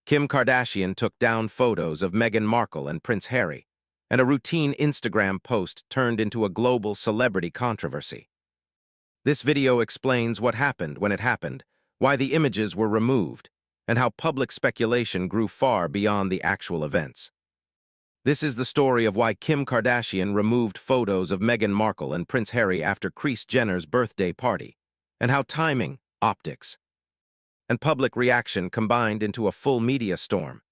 Kim Kardashian took down photos of Meghan Markle and Prince Harry, and a routine Instagram post turned into a global celebrity controversy. This video explains what happened when it happened, why the images were removed, and how public speculation grew far beyond the actual events. This is the story of why Kim Kardashian removed photos of Meghan Markle and Prince Harry after Kris Jenner's birthday party, and how timing, optics, and public reaction combined into a full media storm.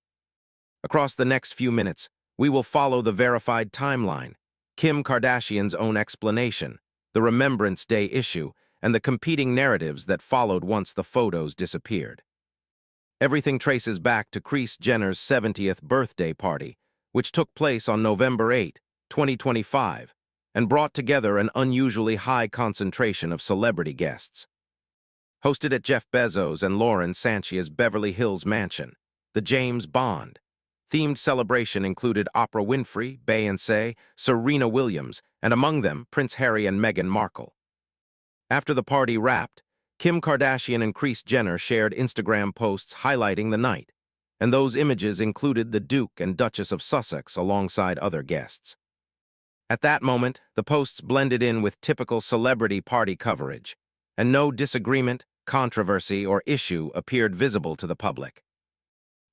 Across the next few minutes, we will follow the verified timeline, Kim Kardashian's own explanation, the Remembrance Day issue, and the competing narratives that followed once the photos disappeared. Everything traces back to Kris Jenner's 70th birthday party, which took place on November 8, 2025, and brought together an unusually high concentration of celebrity guests. Hosted at Jeff Bezos and Lauren Sanchia's Beverly Hills mansion, the James Bond-themed celebration included Oprah Winfrey, Beyoncé, Serena Williams, and among them, Prince Harry and Meghan Markle. After the party wrapped, Kim Kardashian and Kris Jenner shared Instagram posts highlighting the night, and those images included the Duke and Duchess of Sussex alongside other guests. At that moment, the posts blended in with typical celebrity party coverage, and no disagreement, controversy, or issue appeared visible to the public.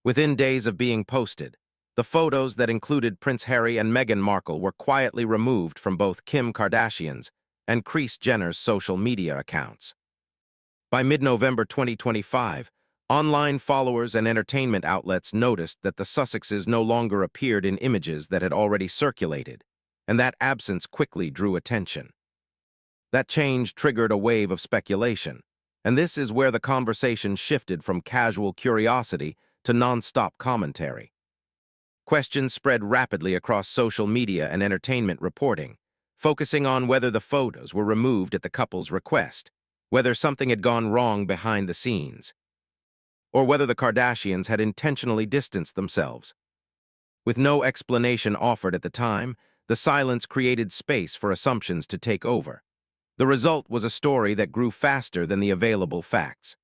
Within days of being posted, the photos that included Prince Harry and Meghan Markle were quietly removed from both Kim Kardashian's and Kris Jenner's social media accounts. By mid-November 2025, online followers and entertainment outlets noticed that the Sussexes no longer appeared in images that had already circulated, and that absence quickly drew attention. That change triggered a wave of speculation, and this is where the conversation shifted from casual curiosity to non-stop commentary. Questions spread rapidly across social media and entertainment reporting, focusing on whether the photos were removed at the couple's request, whether something had gone wrong behind the scenes, or whether the Kardashians had intentionally distanced themselves. With no explanation offered at the time, the silence created space for assumptions to take over. The result was a story that grew faster than the available facts.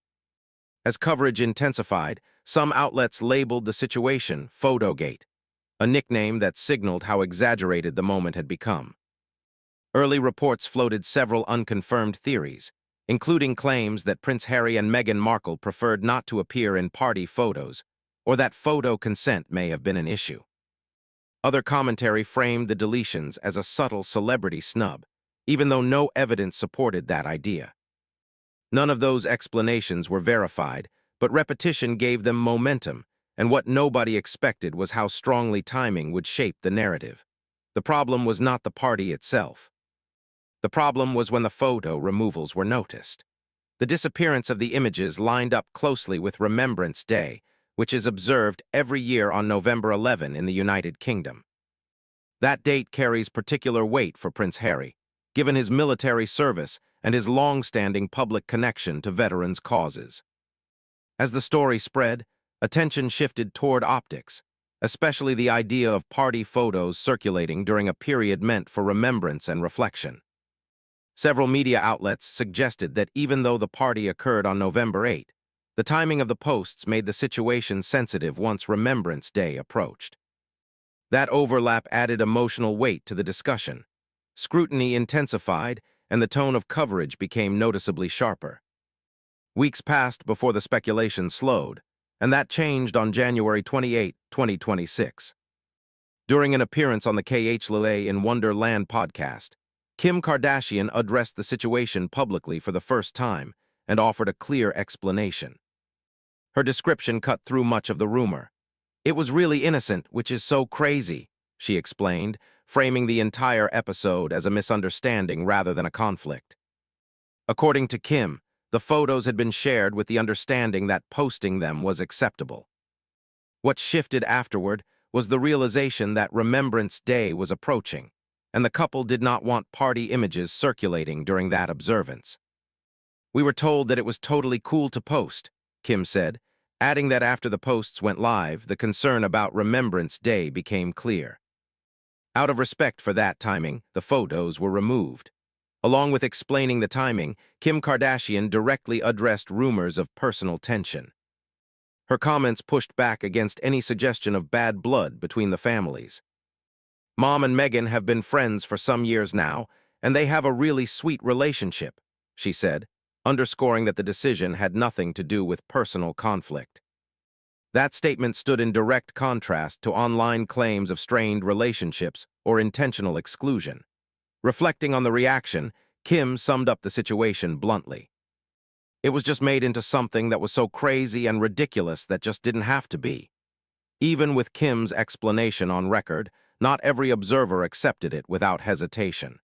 As coverage intensified, some outlets labeled the situation Photogate, a nickname that signaled how exaggerated the moment had become. Early reports floated several unconfirmed theories, including claims that Prince Harry and Meghan Markle preferred not to appear in party photos, or that photo consent may have been an issue. Other commentary framed the deletions as a subtle celebrity snub, even though no evidence supported that idea. None of those explanations were verified, but repetition gave them momentum, and what nobody expected was how strongly timing would shape the narrative. The problem was not the party itself. The problem was when the photo removals were noticed. The disappearance of the images lined up closely with Remembrance Day, which is observed every year on November 11 in the United Kingdom. That date carries particular weight for Prince Harry, given his military service and his long-standing public connection to veterans' causes. As the story spread, attention shifted toward optics, especially the idea of party photos circulating during a period meant for remembrance and reflection. Several media outlets suggested that even though the party occurred on November 8, the timing of the posts made the situation sensitive once Remembrance Day approached. That overlap added emotional weight to the discussion. Scrutiny intensified, and the tone of coverage became noticeably sharper. Weeks passed before the speculation slowed, and that changed on January 28, 2026. During an appearance on the KHLA in Wonderland podcast, Kim Kardashian addressed the situation publicly for the first time and offered a clear explanation. Her description cut through much of the rumor. "It was really innocent, which is so crazy," she explained, framing the entire episode as a misunderstanding rather than a conflict. According to Kim, the photos had been shared with the understanding that posting them was acceptable. What shifted afterward was the realization that Remembrance Day was approaching, and the couple did not want party images circulating during that observance. "We were told that it was totally cool to post," Kim said, adding that after the posts went live, the concern about Remembrance Day became clear. Out of respect for that timing, the photos were removed. Along with explaining the timing, Kim Kardashian directly addressed rumors of personal tension. Her comments pushed back against any suggestion of bad blood between the families. "Mom and Meghan have been friends for some years now, and they have a really sweet relationship," she said, underscoring that the decision had nothing to do with personal conflict. That statement stood in direct contrast to online claims of strained relationships or intentional exclusion. Reflecting on the reaction, Kim summed up the situation bluntly. "It was just made into something that was so crazy and ridiculous that just didn't have to be." Even with Kim's explanation on record, not every observer accepted it without hesitation.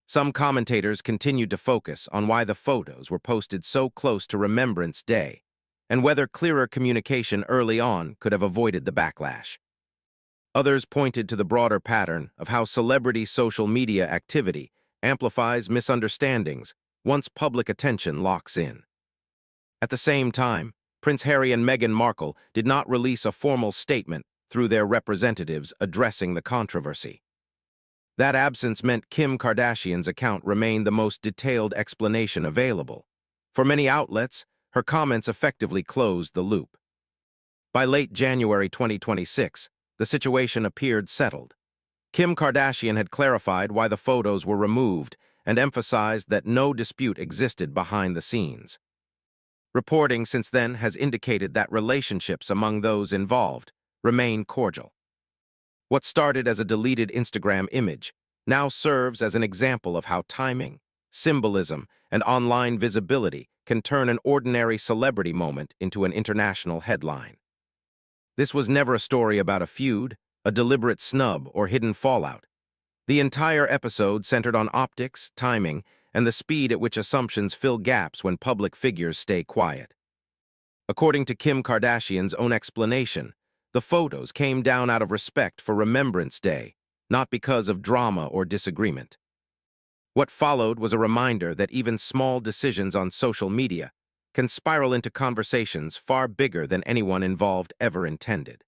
Some commentators continued to focus on why the photos were posted so close to Remembrance Day, and whether clearer communication early on could have avoided the backlash. Others pointed to the broader pattern of how celebrity social media activity amplifies misunderstandings once public attention locks in. At the same time, Prince Harry and Meghan Markle did not release a formal statement through their representatives addressing the controversy. That absence meant Kim Kardashian's account remained the most detailed explanation available. For many outlets, her comments effectively closed the loop. By late January 2026, the situation appeared settled. Kim Kardashian had clarified why the photos were removed and emphasized that no dispute existed behind the scenes. Reporting since then has indicated that relationships among those involved remain cordial. What started as a deleted Instagram image now serves as an example of how timing, symbolism, and online visibility can turn an ordinary celebrity moment into an international headline. This was never a story about a feud, a deliberate snub, or hidden fallout. The entire episode centered on optics, timing, and the speed at which assumptions fill gaps when public figures stay quiet. According to Kim Kardashian's own explanation, the photos came down out of respect for Remembrance Day, not because of drama or disagreement. What followed was a reminder that even small decisions on social media can spiral into conversations far bigger than anyone involved ever intended.